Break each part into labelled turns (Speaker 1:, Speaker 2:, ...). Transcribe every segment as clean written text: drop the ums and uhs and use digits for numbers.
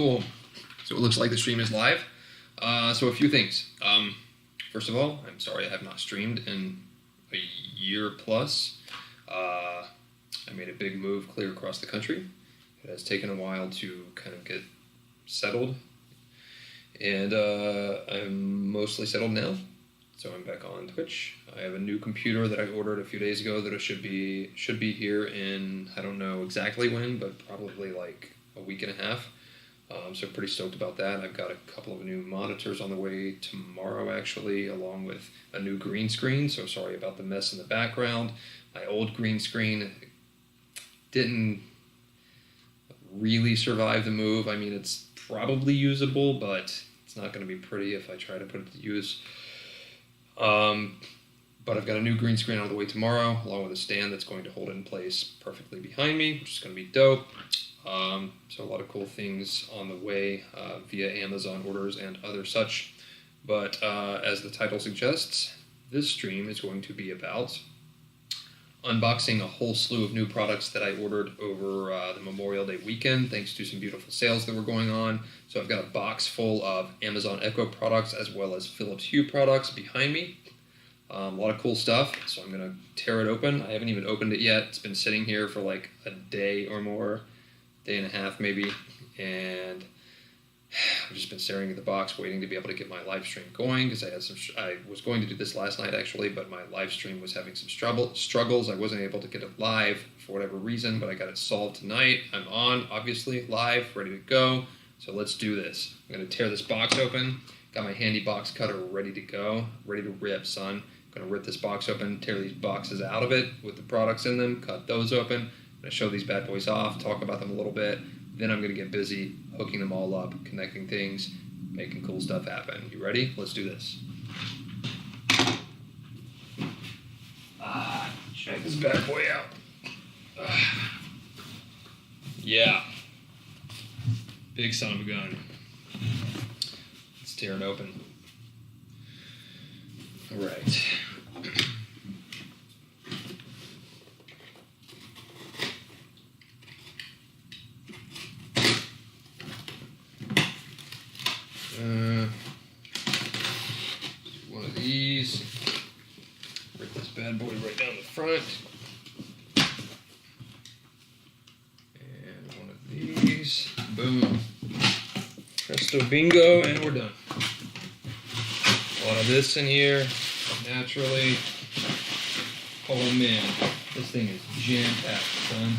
Speaker 1: cool. So it looks like the stream is live. So a few things. First of all, I'm sorry I have not streamed in a year plus. I made a big move clear across the country. It has taken a while to kind of get settled. And I'm mostly settled now. So I'm back on Twitch. I have a new computer that I ordered a few days ago that should be here in, I don't know exactly when, but probably like a week and a half. So pretty stoked about that. I've got a couple of new monitors on the way tomorrow, actually, along with a new green screen. So sorry about the mess in the background. My old green screen didn't really survive the move. I mean, it's probably usable, but it's not going to be pretty if I try to put it to use. But I've got a new green screen on the way tomorrow, along with a stand that's going to hold it in place perfectly behind me, which is going to be dope. So a lot of cool things on the way via Amazon orders and other such. But as the title suggests, this stream is going to be about unboxing a whole slew of new products that I ordered over the Memorial Day weekend, thanks to some beautiful sales that were going on. So I've got a box full of Amazon Echo products as well as Phillips Hue products behind me. A lot of cool stuff, so I'm going to tear it open. I haven't even opened it yet. It's been sitting here for like a day or more, day and a half maybe, and I've just been staring at the box waiting to be able to get my live stream going, because I was going to do this last night actually, but my live stream was having some struggles. I wasn't able to get it live for whatever reason, but I got it solved tonight. I'm on, obviously, live, ready to go, so let's do this. I'm going to tear this box open. Got my handy box cutter ready to go, ready to rip, son. I'm going to rip this box open, tear these boxes out of it with the products in them, cut those open. I'm going to show these bad boys off, talk about them a little bit. Then I'm going to get busy hooking them all up, connecting things, making cool stuff happen. You ready? Let's do this. Check this bad boy out. Yeah. Big son of a gun. Let's tear it open. All right. One of these. Rip this bad boy right down the front. And one of these. Boom. Presto bingo, and we're done. A lot of this in here, naturally. Oh man, this thing is jam-packed, son.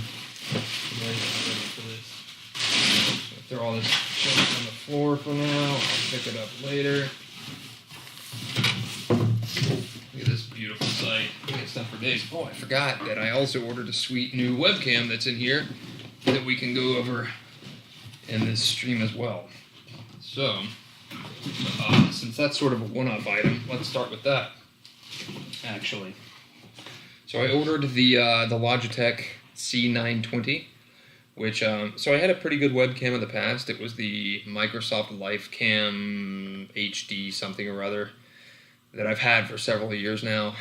Speaker 1: I'm ready for this. Throw all this junk on the floor for now. I'll pick it up later. Look at this beautiful sight. I get stuff for days. Oh, I forgot that I also ordered a sweet new webcam that's in here that we can go over in this stream as well. So, since that's sort of a one-off item, let's start with that, actually. So I ordered the Logitech C920. Which, so I had a pretty good webcam in the past. It was the Microsoft LifeCam HD something or other that I've had for several years now.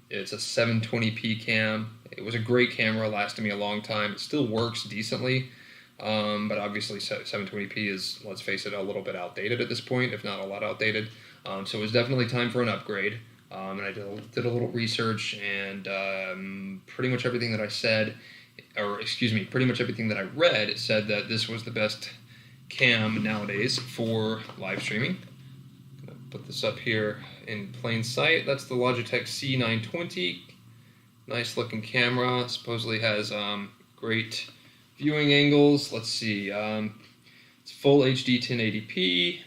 Speaker 1: It's a 720p cam. It was a great camera, lasted me a long time. It still works decently, but obviously 720p is, let's face it, a little bit outdated at this point, if not a lot outdated. So it was definitely time for an upgrade. And I did a little research, and pretty much everything that I said, pretty much everything that I read said that this was the best cam nowadays for live streaming. I'm going to put this up here in plain sight. That's the Logitech C920. Nice looking camera. Supposedly has great viewing angles. Let's see. It's full HD 1080p,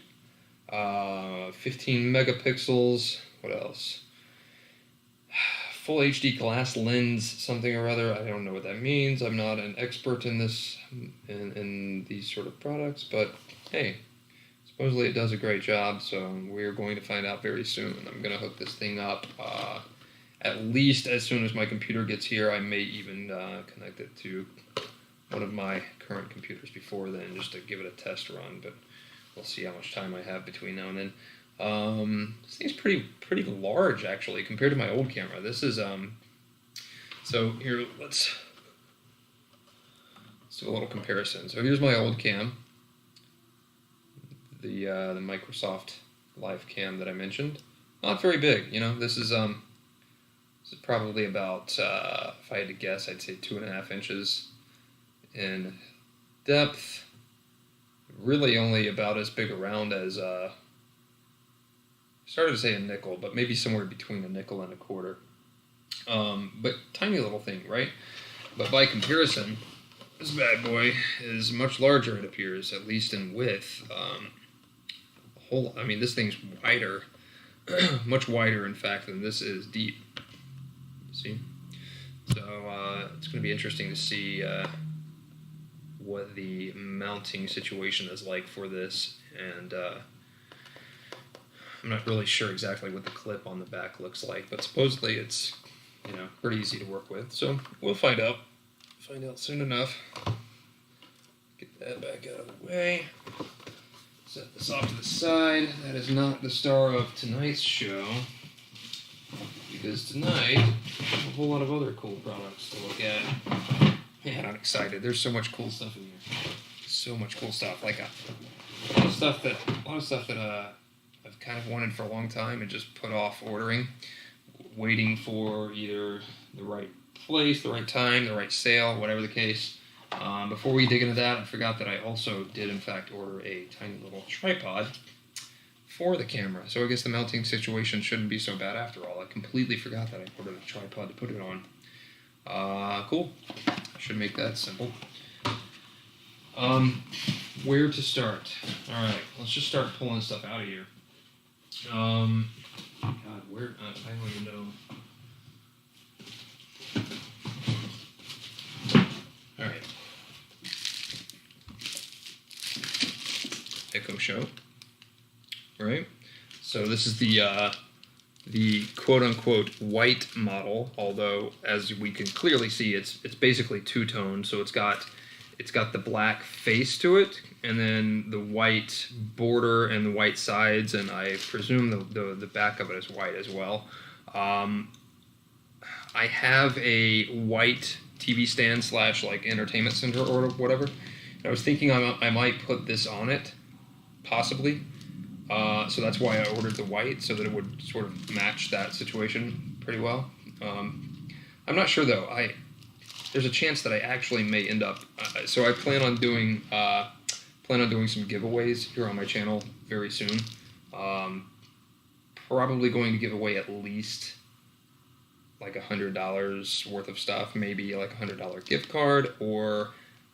Speaker 1: 15 megapixels. What else? Full HD glass lens, something or other. I don't know what that means. I'm not an expert in this, in these sort of products, but hey, supposedly it does a great job, so we're going to find out very soon. I'm going to hook this thing up at least as soon as my computer gets here. I may even connect it to one of my current computers before then, just to give it a test run, but we'll see how much time I have between now and then. This thing's pretty large actually compared to my old camera. This is so here let's do a little comparison. So here's my old cam. the Microsoft Live Cam that I mentioned. Not very big, you know. This is probably about, if I had to guess, I'd say 2.5 inches in depth. Really only about as big around as, started to say a nickel, but maybe somewhere between a nickel and a quarter. But tiny little thing, right? But by comparison, this bad boy is much larger, it appears, at least in width. This thing's wider, much wider, in fact, than this is deep. See? So it's going to be interesting to see what the mounting situation is like for this, and I'm not really sure exactly what the clip on the back looks like, but supposedly it's, you know, pretty easy to work with. So we'll find out. Find out soon enough. Get that back out of the way. Set this off to the side. That is not the star of tonight's show, because tonight we have a whole lot of other cool products to look at. Man, I'm excited. There's so much cool stuff in here. So much cool stuff. Like a lot of stuff that I've kind of wanted for a long time and just put off ordering, waiting for either the right place, the right time, the right sale, whatever the case. Before we dig into that, I forgot that I also did in fact order a tiny little tripod for the camera. So I guess the mounting situation shouldn't be so bad after all. I completely forgot that I ordered a tripod to put it on. Cool. I should make that simple. Where to start? Alright, let's just start pulling stuff out of here. God, where? I don't even know. Alright. Echoshow. Right? So this is the quote-unquote white model, although as we can clearly see, it's basically two-tone. So it's got the black face to it, and then the white border and the white sides, and I presume the back of it is white as well. I have a white TV stand / like entertainment center or whatever. I was thinking I might put this on it, possibly. So that's why I ordered the white, so that it would sort of match that situation pretty well. I'm not sure though. There's a chance that I actually may end up. So I plan on doing some giveaways here on my channel very soon. Probably going to give away at least like $100 worth of stuff, maybe like $100 gift card, or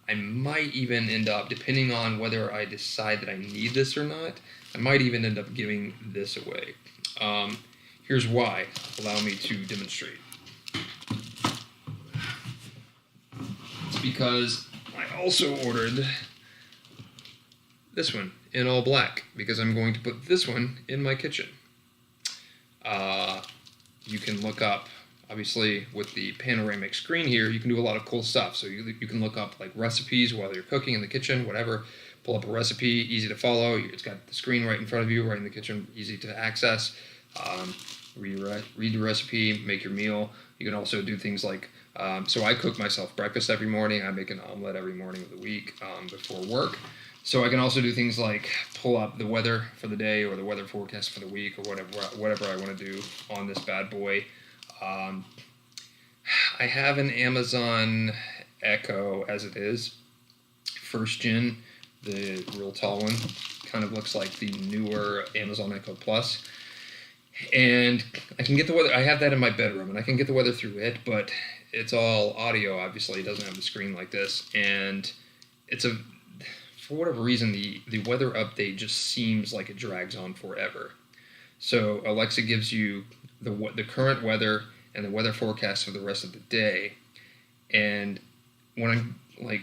Speaker 1: I might even end up, depending on whether I decide that I need this or not, I might even end up giving this away. Here's why. Allow me to demonstrate. It's because I also ordered this one in all black, because I'm going to put this one in my kitchen. You can look up, obviously with the panoramic screen here, you can do a lot of cool stuff. So you can look up like recipes while you're cooking in the kitchen, whatever. Pull up a recipe, easy to follow. It's got the screen right in front of you, right in the kitchen, easy to access. Read the recipe, make your meal. You can also do things like, so I cook myself breakfast every morning. I make an omelet every morning of the week before work. So I can also do things like pull up the weather for the day or the weather forecast for the week, or whatever I want to do on this bad boy. I have an Amazon Echo as it is, first gen, the real tall one. Kind of looks like the newer Amazon Echo Plus. And I can get the weather. I have that in my bedroom, and I can get the weather through it, but it's all audio, obviously. It doesn't have the screen like this. And for whatever reason, the weather update just seems like it drags on forever. So Alexa gives you the current weather and the weather forecast for the rest of the day. And when I'm like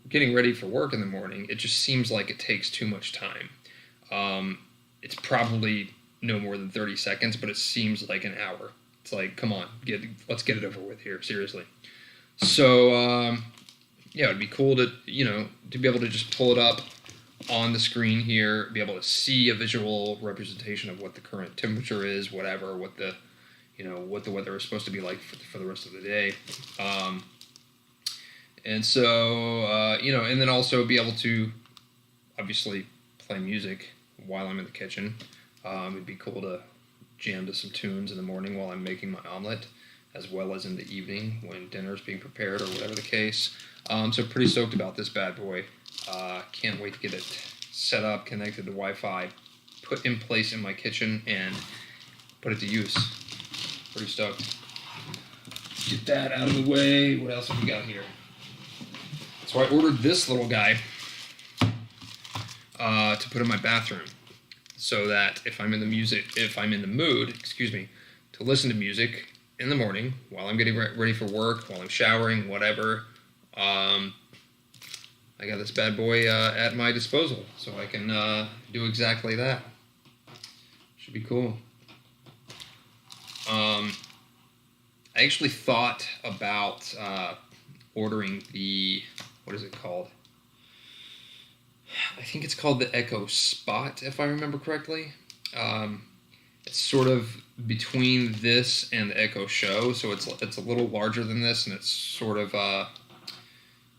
Speaker 1: getting ready for work in the morning, it just seems like it takes too much time. It's probably no more than 30 seconds, but it seems like an hour. It's like, come on, let's get it over with here, seriously. So, yeah, it'd be cool to be able to just pull it up on the screen here, be able to see a visual representation of what the current temperature is, whatever, what the weather is supposed to be like for the rest of the day. And so, and then also be able to obviously play music while I'm in the kitchen. It'd be cool to jam to some tunes in the morning while I'm making my omelet, as well as in the evening when dinner's being prepared or whatever the case. So pretty stoked about this bad boy. Can't wait to get it set up, connected to Wi-Fi, put in place in my kitchen, and put it to use. Pretty stoked. Get that out of the way. What else have we got here? So I ordered this little guy to put in my bathroom, so that if I'm in the mood, to listen to music in the morning while I'm getting ready for work, while I'm showering, whatever, I got this bad boy at my disposal, so I can do exactly that. Should be cool. I actually thought about ordering the, what is it called? I think it's called the Echo Spot, if I remember correctly. It's sort of between this and the Echo Show, so it's a little larger than this, and it's sort of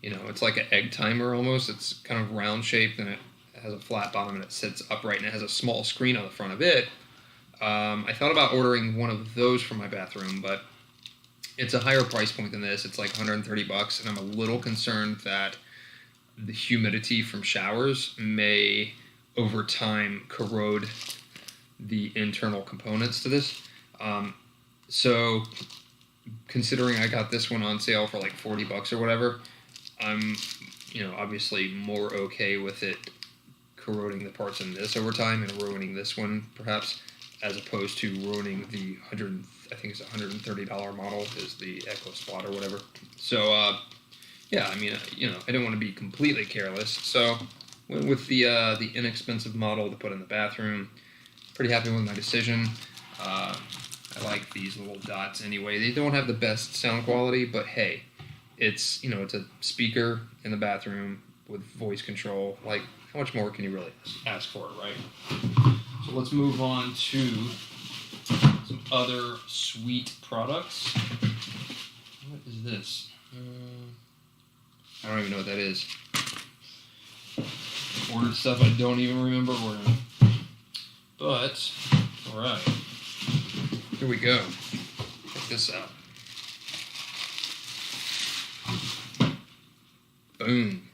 Speaker 1: it's like an egg timer almost. It's kind of round shaped, and it has a flat bottom, and it sits upright, and it has a small screen on the front of it. I thought about ordering one of those for my bathroom, but it's a higher price point than this. It's like $130, and I'm a little concerned that the humidity from showers may, over time, corrode the internal components to this. So, considering I got this one on sale for like $40 or whatever, I'm, obviously more okay with it corroding the parts in this over time and ruining this one, perhaps, as opposed to ruining the $130 model is the Echo Spot or whatever. So, yeah, I didn't want to be completely careless, so went with the inexpensive model to put in the bathroom. Pretty happy with my decision. I like these little dots anyway. They don't have the best sound quality, but hey, it's a speaker in the bathroom with voice control. Like, how much more can you really ask for, right? So let's move on to some other sweet products. What is this? I don't even know what that is. Ordered stuff I don't even remember ordering. But, alright. Here we go. Check this out. Boom.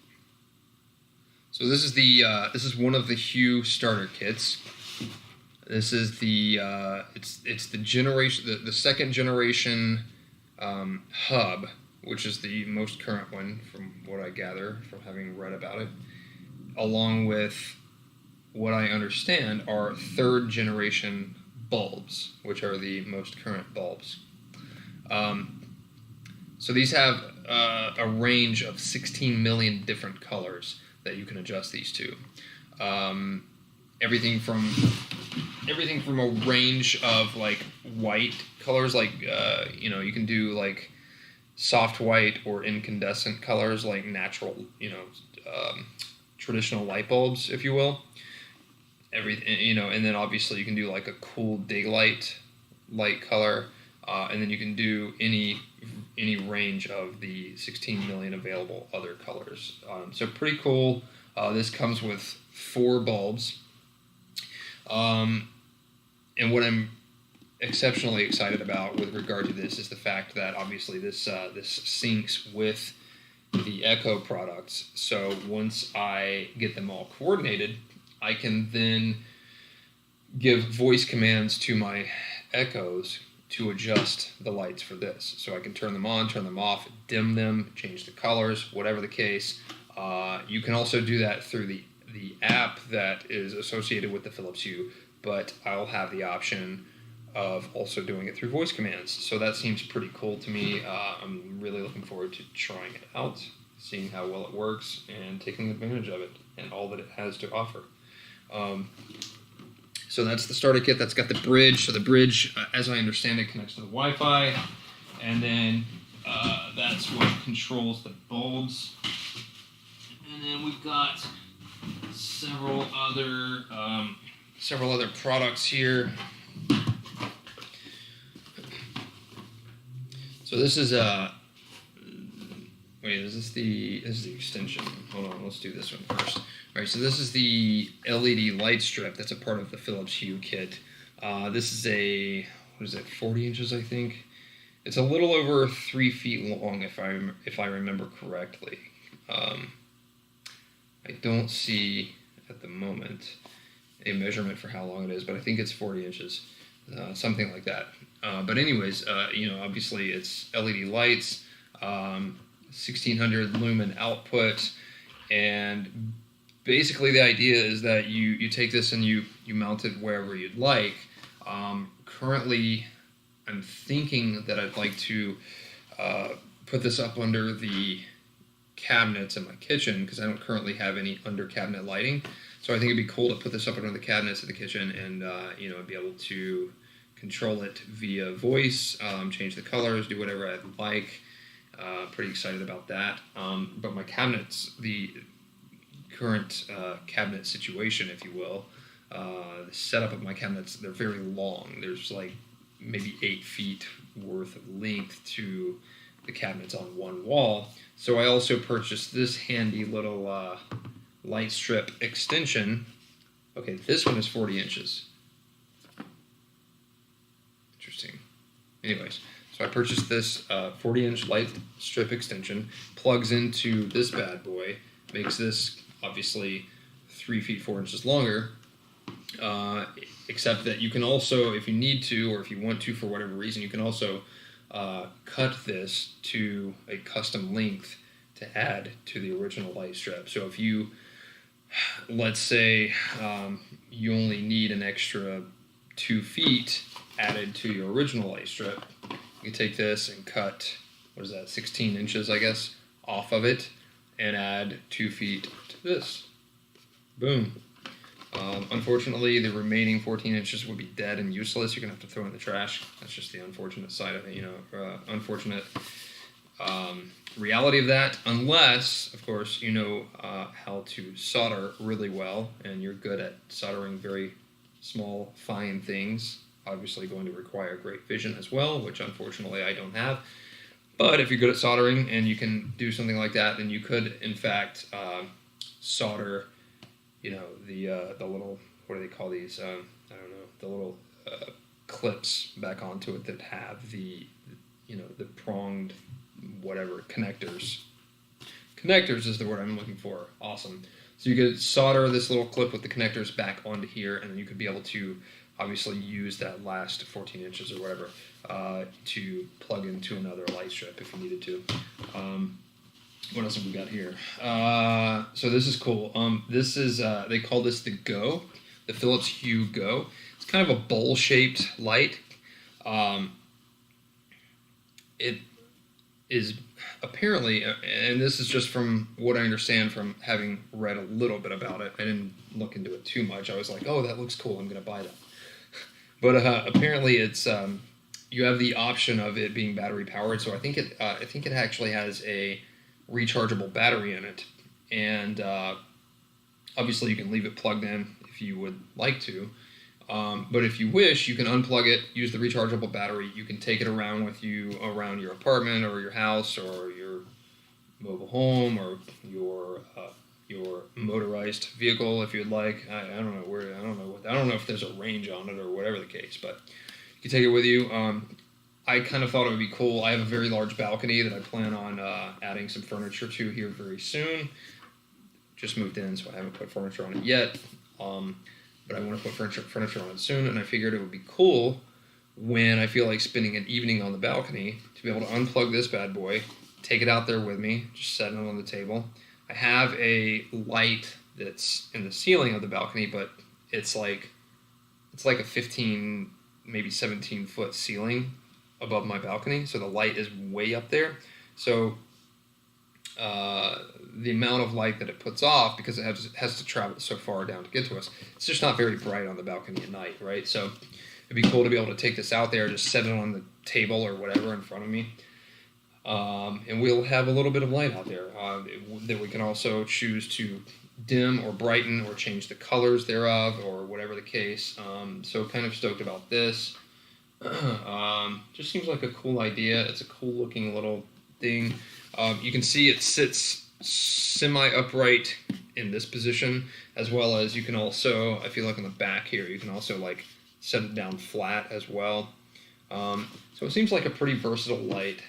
Speaker 1: So this is one of the Hue starter kits. This is the it's the generation the second generation hub, which is the most current one from what I gather from having read about it, along with what I understand are third generation bulbs, which are the most current bulbs. So these have a range of 16 million different colors that you can adjust these to. Everything from a range of like white colors, like you can do like soft white or incandescent colors, like natural, traditional light bulbs, if you will. Everything, and then obviously you can do like a cool daylight light color, and then you can do any range of the 16 million available other colors. So pretty cool. This comes with 4 bulbs. And what I'm exceptionally excited about with regard to this is the fact that obviously this syncs with the Echo products. So once I get them all coordinated, I can then give voice commands to my Echoes to adjust the lights for this. So I can turn them on, turn them off, dim them, change the colors, whatever the case. You can also do that through the app that is associated with the Phillips Hue, but I'll have the option of also doing it through voice commands. So that seems pretty cool to me. I'm really looking forward to trying it out, seeing how well it works, and taking advantage of it and all that it has to offer. So that's the starter kit. That's got the bridge. So the bridge, as I understand it, connects to the Wi-Fi, and then that's what controls the bulbs. And then we've got several other products here. So this is is this the extension? Hold on, let's do this one first. All right, so this is the LED light strip that's a part of the Phillips Hue kit. This is a, what is it, 40 inches, I think? It's a little over 3 feet long, if I remember correctly. I don't see, at the moment, a measurement for how long it is, but I think it's 40 inches, something like that. But anyways, obviously it's LED lights, 1600 lumen output, and basically the idea is that you take this and you mount it wherever you'd like. Currently, I'm thinking that I'd like to put this up under the cabinets in my kitchen because I don't currently have any under cabinet lighting. So I think it'd be cool to put this up under the cabinets in the kitchen and be able to control it via voice, change the colors, do whatever I'd like. Pretty excited about that. But my cabinets, the current cabinet situation, if you will, the setup of my cabinets, they're very long. There's like maybe 8 feet worth of length to the cabinets on one wall. So I also purchased this handy little light strip extension. Okay, this one is 40 inches. Interesting. Anyways, so I purchased this 40-inch light strip extension, plugs into this bad boy, makes this obviously 3 feet 4 inches longer, except that you can also, if you need to or if you want to for whatever reason, you can also cut this to a custom length to add to the original light strip. So if you, let's say you only need an extra 2 feet added to your original light strip, you can take this and cut, 16 inches, I guess, off of it and add 2 feet to this. Boom. Unfortunately, the remaining 14 inches would be dead and useless. You're going to have to throw in the trash. That's just the unfortunate side of it, unfortunate reality of that. Unless, of course, you know how to solder really well and you're good at soldering very small, fine things. Obviously going to require great vision as well, which unfortunately I don't have. But if you're good at soldering and you can do something like that, then you could, in fact, solder, the little, what do they call these? I don't know, the little clips back onto it that have the pronged, whatever, connectors. Connectors is the word I'm looking for. Awesome. So you could solder this little clip with the connectors back onto here, and then you could be able to obviously use that last 14 inches or whatever to plug into another light strip if you needed to. What else have we got here? So this is cool. This is, they call this the Go, the Phillips Hue Go. It's kind of a bowl-shaped light. It is apparently, and this is just from what I understand from having read a little bit about it. I didn't look into it too much. I was like, oh, that looks cool. I'm going to buy that. But apparently it's, you have the option of it being battery powered. So I think it actually has a rechargeable battery in it. And obviously you can leave it plugged in if you would like to. But if you wish, you can unplug it, use the rechargeable battery. You can take it around with you around your apartment or your house or your mobile home or your motorized vehicle if you'd like. I don't know if there's a range on it or whatever the case, but you can take it with you. I kind of thought it would be cool. I have a very large balcony that I plan on adding some furniture to here very soon. Just moved in, so I haven't put furniture on it yet. But I want to put furniture on it soon, and I figured it would be cool when I feel like spending an evening on the balcony to be able to unplug this bad boy, take it out there with me, just set it on the table. I have a light that's in the ceiling of the balcony, but it's like a 15, maybe 17 foot ceiling above my balcony, so the light is way up there. So the amount of light that it puts off, because it has to travel so far down to get to us, it's just not very bright on the balcony at night, right? So it'd be cool to be able to take this out there, just set it on the table or whatever in front of me, and we'll have a little bit of light out there that we can also choose to dim or brighten or change the colors thereof or whatever the case. So kind of stoked about this. Just seems like a cool idea. It's a cool looking little thing. You can see it sits semi-upright in this position, as well as you can also, I feel like on the back here, you can also like set it down flat as well. So it seems like a pretty versatile light,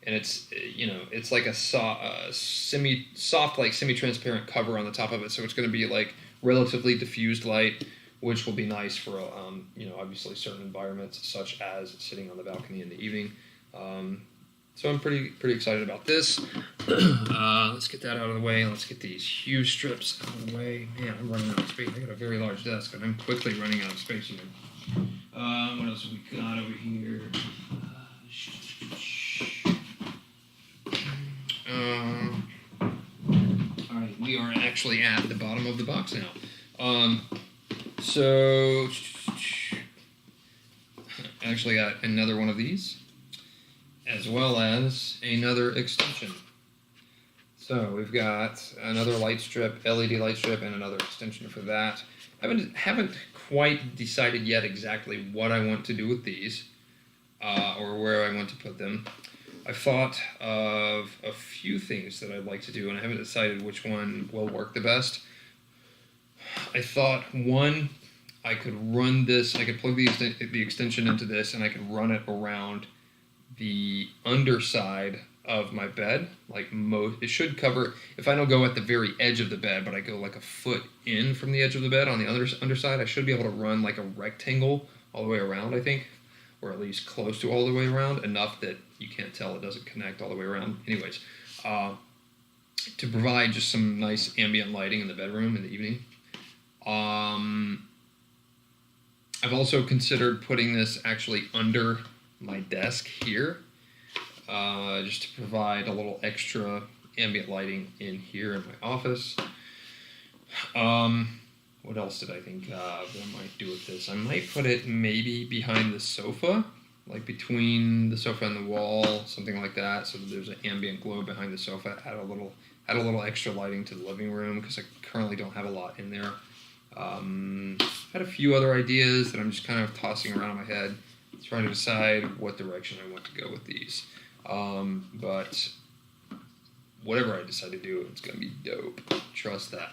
Speaker 1: and it's, you know, it's like a soft, like semi-transparent cover on the top of it, so it's going to be like relatively diffused light, which will be nice for, you know, obviously certain environments, such as sitting on the balcony in the evening. So I'm pretty excited about this. Let's get that out of the way. Let's get these Hue strips out of the way. Man, I'm running out of space. I got a very large desk, and I'm quickly running out of space here. What else have we got over here? All right, we are actually at the bottom of the box now. So I actually got another one of these, as well as another extension. So we've got another light strip, LED light strip, and another extension for that. Haven't quite decided yet exactly what I want to do with these, or where I want to put them. I've thought of a few things that I'd like to do, and I haven't decided which one will work the best. I thought, one, I could run this, I could plug the extension into this, and I could run it around the underside of my bed. Like it should cover, if I don't go at the very edge of the bed, but I go like a foot in from the edge of the bed on the underside, I should be able to run like a rectangle all the way around, I think, or at least close to all the way around, enough that you can't tell it doesn't connect all the way around. Anyways, to provide just some nice ambient lighting in the bedroom in the evening. I've also considered putting this actually under my desk here, just to provide a little extra ambient lighting in here in my office. What else did I think of that I might do with this? I might put it maybe behind the sofa, like between the sofa and the wall, something like that, so that there's an ambient glow behind the sofa. Add a little extra lighting to the living room, because I currently don't have a lot in there. Had a few other ideas that I'm just kind of tossing around in my head, trying to decide what direction I want to go with these. But whatever I decide to do, it's going to be dope. Trust that.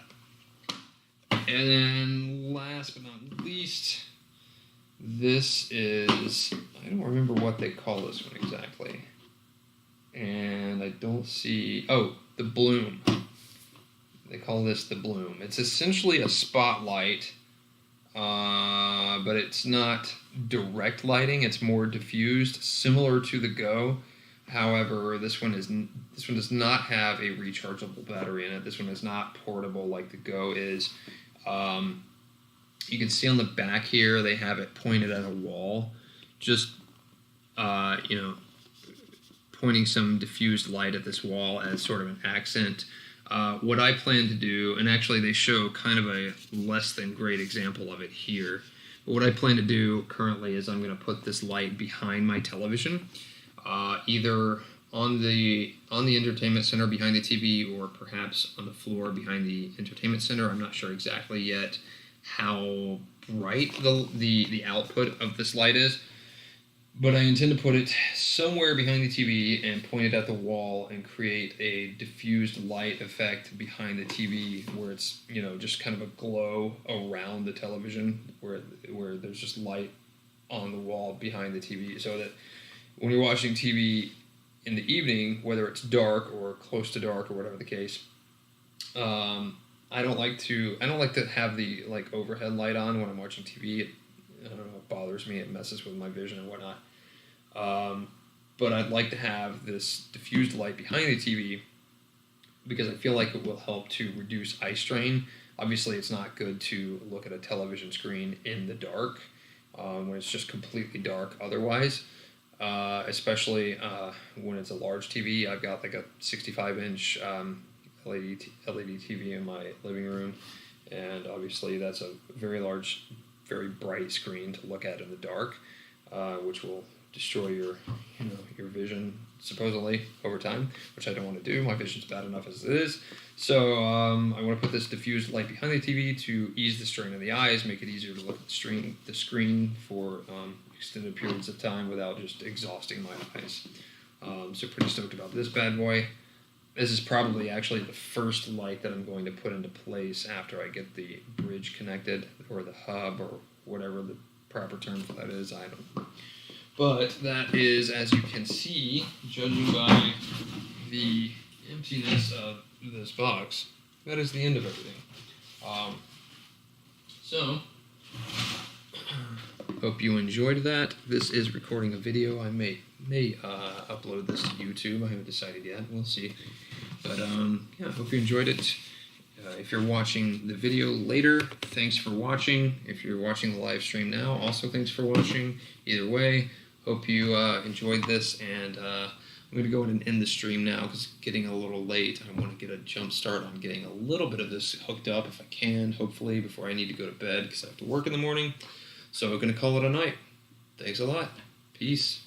Speaker 1: And then last but not least, this is, I don't remember what they call this one exactly. And I don't see, oh, the bloom. They call this the bloom. It's essentially a spotlight, but it's not direct lighting. It's more diffused, similar to the Go. However, this one does not have a rechargeable battery in it. This one is not portable like the Go is. You can see on the back here they have it pointed at a wall, just pointing some diffused light at this wall as sort of an accent. What I plan to do, and actually they show kind of a less than great example of it here, but what I plan to do currently is I'm going to put this light behind my television, either on the entertainment center behind the TV, or perhaps on the floor behind the entertainment center. I'm not sure exactly yet how bright the output of this light is, but I intend to put it somewhere behind the TV and point it at the wall and create a diffused light effect behind the TV, where it's, you know, just kind of a glow around the television, where there's just light on the wall behind the TV, so that when you're watching TV in the evening, whether it's dark or close to dark or whatever the case, I don't like to have the like overhead light on when I'm watching TV. I don't know, it bothers me. It messes with my vision and whatnot. But I'd like to have this diffused light behind the TV, because I feel like it will help to reduce eye strain. Obviously, it's not good to look at a television screen in the dark, when it's just completely dark otherwise. Especially when it's a large TV. I've got like a 65-inch LED TV in my living room, and obviously that's a very large, very bright screen to look at in the dark, which will destroy your vision supposedly over time, which I don't want to do. My vision's bad enough as it is. So I want to put this diffused light behind the TV to ease the strain on the eyes, make it easier to look at the screen for extended periods of time without just exhausting my eyes. So pretty stoked about this bad boy. This is probably actually the first light that I'm going to put into place after I get the bridge connected, or the hub, or whatever the proper term for that is. I don't know. But that is, as you can see, judging by the emptiness of this box, that is the end of everything. So, hope you enjoyed that. This is recording a video. I may upload this to YouTube. I haven't decided yet. We'll see. But yeah, I hope you enjoyed it. If you're watching the video later, thanks for watching. If you're watching the live stream now, also thanks for watching. Either way, hope you enjoyed this, and I'm going to go ahead and end the stream now because it's getting a little late. I want to get a jump start on getting a little bit of this hooked up if I can, hopefully, before I need to go to bed because I have to work in the morning. So I'm going to call it a night. Thanks a lot. Peace.